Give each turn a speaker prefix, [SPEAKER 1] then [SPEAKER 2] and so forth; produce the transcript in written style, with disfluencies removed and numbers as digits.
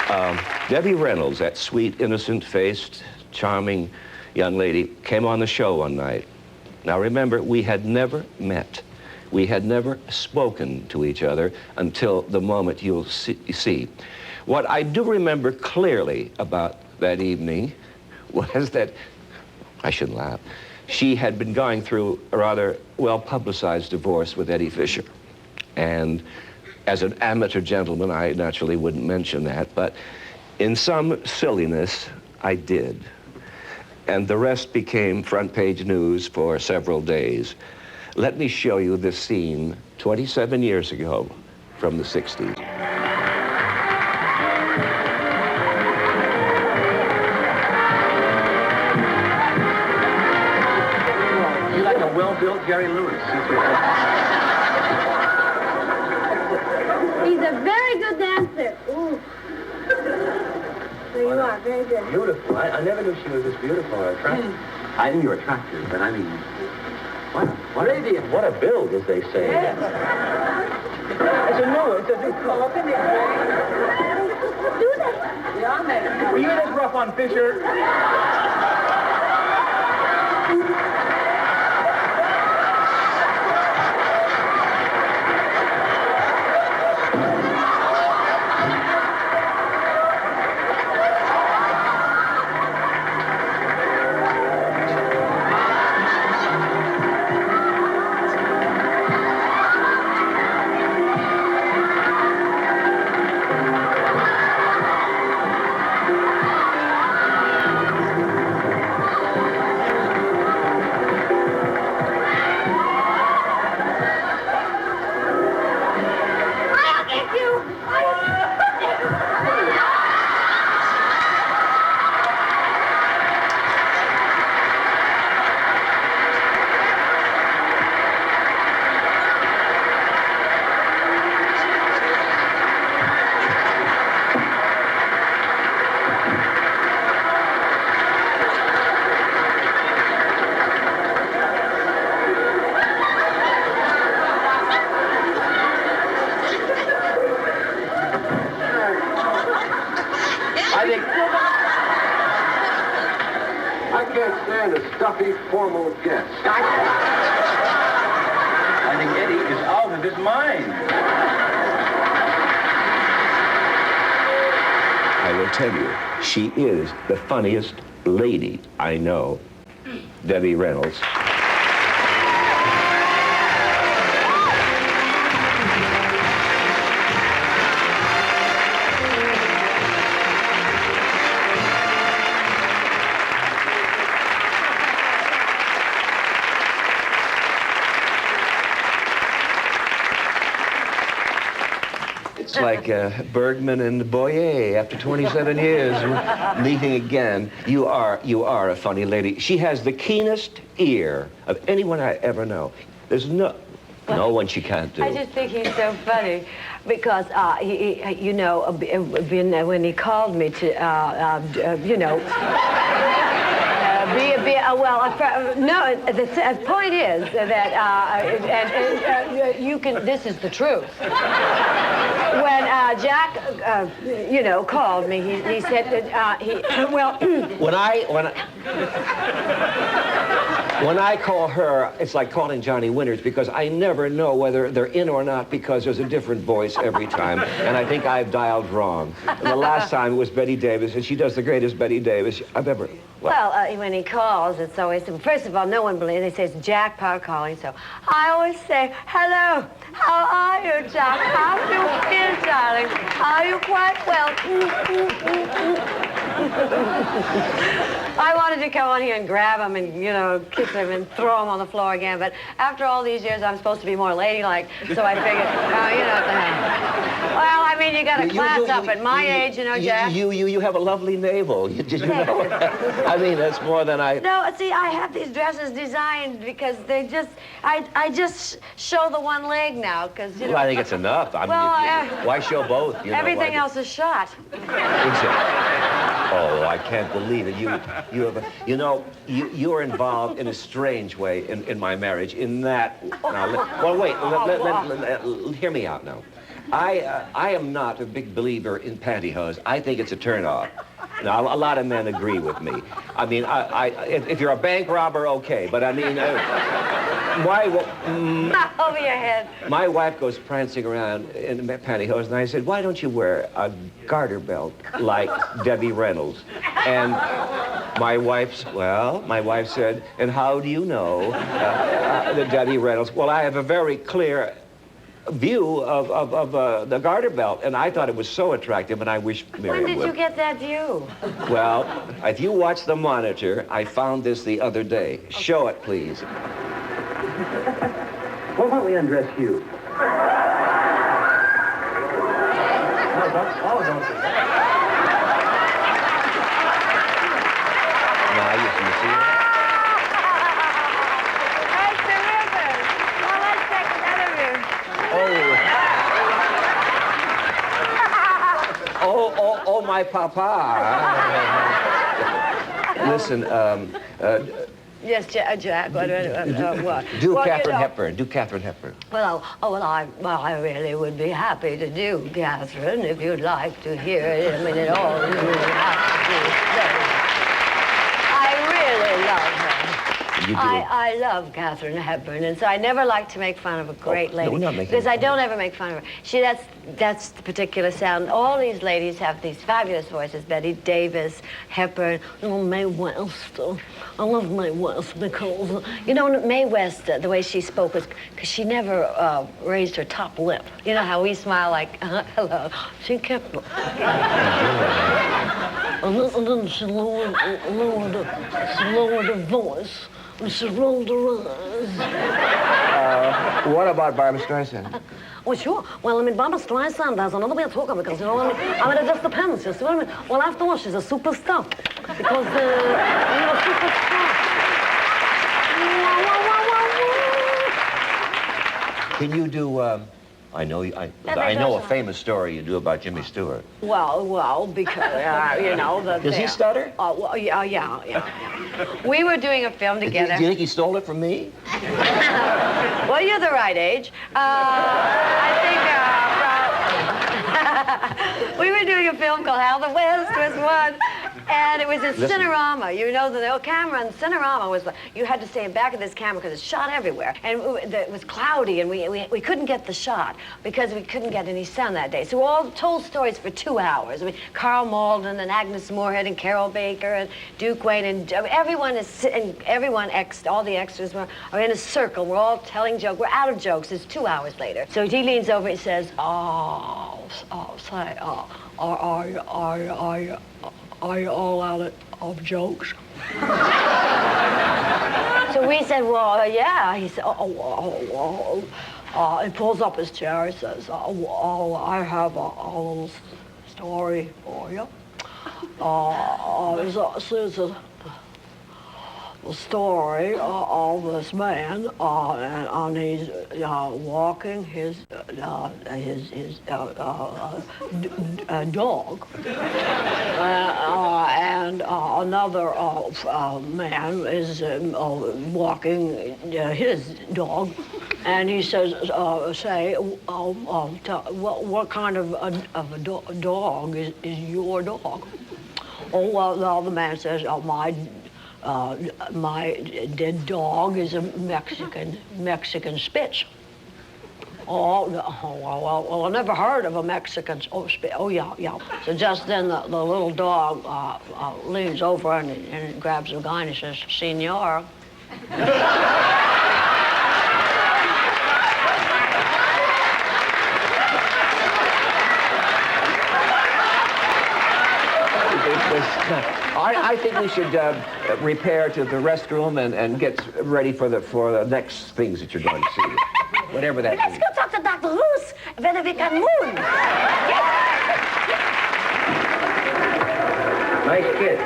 [SPEAKER 1] Debbie Reynolds, that sweet, innocent-faced, charming young lady, came on the show one night. Now remember, we had never met. We had never spoken to each other until the moment you'll see. What I do remember clearly about that evening was that, I shouldn't laugh, she had been going through a rather well-publicized divorce with Eddie Fisher. And as an amateur gentleman, I naturally wouldn't mention that, but in some silliness, I did. And the rest became front-page news for several days. Let me show you this scene 27 years ago from the 60s.
[SPEAKER 2] You like a well-built Jerry Lewis.
[SPEAKER 3] He's a very good dancer. Ooh. So you are very good.
[SPEAKER 2] Beautiful. I never knew she was this beautiful or attractive. I knew you were attractive, but I mean, what a build, as they say.
[SPEAKER 3] Yes.
[SPEAKER 2] It's a new call.
[SPEAKER 3] Do that.
[SPEAKER 2] Yeah, man. Were you this rough on Fisher?
[SPEAKER 4] I can't stand a stuffy, formal guest.
[SPEAKER 2] I think Eddie is out of his mind.
[SPEAKER 1] I will tell you, she is the funniest lady I know, Debbie Reynolds. It's like Bergman and Boyer after 27 years meeting again. You are a funny lady. She has the keenest ear of anyone I ever know. There's no one she can't do.
[SPEAKER 5] I just think he's so funny because you know, when he called me to, you know. No, the point is that, you can, this is the truth. When Jack, you know, called me, he said that,
[SPEAKER 1] When I call her, it's like calling Johnny Winters because I never know whether they're in or not because there's a different voice every time, and I think I've dialed wrong. And the last time it was Betty Davis, and she does the greatest Betty Davis I've ever...
[SPEAKER 5] Well, when he calls, it's always, first of all, no one believes, he says, Jack Paar calling, so I always say, hello, how are you, Jack? How do you feel, darling? Are you quite well? I wanted to come on here and grab him and, you know, kiss him and throw him on the floor again, but after all these years, I'm supposed to be more ladylike, so I figured, you know what the hell. Well, I mean, you got a class up at my age, you know, Jack.
[SPEAKER 1] You have a lovely navel. Did you know? I mean, that's more than I...
[SPEAKER 5] No, see, I have these dresses designed because they just... I just show the one leg now, because, you know...
[SPEAKER 1] Well, I think it's enough. I mean, why show both? You know,
[SPEAKER 5] everything else is shot.
[SPEAKER 1] Oh, I can't believe it. You're involved in a strange way in my marriage, in that... Now, well, wait, hear me out now. I am not a big believer in pantyhose. I think it's a turnoff. Now, a lot of men agree with me. I mean, if you're a bank robber, okay, but I mean,
[SPEAKER 5] Over your head.
[SPEAKER 1] my wife goes prancing around in pantyhose, and I said, why don't you wear a garter belt like Debbie Reynolds? And my wife said, and how do you know that Debbie Reynolds? Well, I have a very clear view of the garter belt, and I thought it was so attractive, and I wish Miriam would.
[SPEAKER 5] When did you get that view?
[SPEAKER 1] Well, if you watch the monitor, I found this the other day. Okay. Show it, please.
[SPEAKER 2] Why don't we undress you? No, don't do that.
[SPEAKER 1] Now, you see it?
[SPEAKER 5] That's terrific. Well, let's take another view.
[SPEAKER 1] Oh, my papa. Listen,
[SPEAKER 5] yes, Jack. What?
[SPEAKER 1] Do
[SPEAKER 5] Well,
[SPEAKER 1] Katharine Hepburn. Do Katharine Hepburn.
[SPEAKER 5] I really would be happy to do Catherine if you'd like to hear it. I mean, it all you have to say. I really love her.
[SPEAKER 1] You do.
[SPEAKER 5] I love Katharine Hepburn, and so I never like to make fun of a great lady.
[SPEAKER 1] No, we're not making
[SPEAKER 5] because I
[SPEAKER 1] fun.
[SPEAKER 5] don't ever make fun of her. That's the particular sound. All these ladies have these fabulous voices. Betty Davis, Hepburn, Mae West. I love Mae West because, you know, Mae West, the way she spoke was because she never raised her top lip. You know how we smile like, hello. She kept... And then she lowered her voice. And she rolled her eyes.
[SPEAKER 1] What about Barbra Streisand?
[SPEAKER 5] Well, sure. Well, I mean, Barbra Streisand has another way of talking because, you know what I mean? I mean, it just depends, you see what I mean? Well, after all, she's a superstar. Because, you're a superstar.
[SPEAKER 1] Can you do, I know a famous story you do about Jimmy Stewart.
[SPEAKER 5] Well, because, you know...
[SPEAKER 1] Does he stutter?
[SPEAKER 5] Well, yeah. We were doing a film together.
[SPEAKER 1] Do you think he stole it from me?
[SPEAKER 5] Well, you're the right age. I think we were doing a film called How the West Was Won, and it was a Cinerama. You know, the old camera in Cinerama was, you had to stay in back of this camera because it shot everywhere. And it was cloudy, and we couldn't get the shot because we couldn't get any sun that day. So we all told stories for 2 hours. I mean, Carl Malden and Agnes Moorehead and Carol Baker and Duke Wayne and everyone is, and all the extras are in a circle. We're all telling jokes. We're out of jokes. It's 2 hours later. So he leans over and says, are you all out of jokes? So we said, well, yeah. He said, he pulls up his chair. He says, I have a little story for you. It's the story of this man, and he's walking his dog, and another man is walking his dog, and he says, what kind of a dog is your dog? Oh, well, the other man says, my dead dog is a Mexican Spitz. Well, I never heard of a Mexican Spitz. Oh, yeah. So just then the little dog leans over and grabs the guy and he says, Senor.
[SPEAKER 1] I think we should repair to the restroom and get ready for the next things that you're going to see. Whatever that
[SPEAKER 5] Let's
[SPEAKER 1] is.
[SPEAKER 5] go talk to Dr. Roos, whether we can moon.
[SPEAKER 2] Nice kid.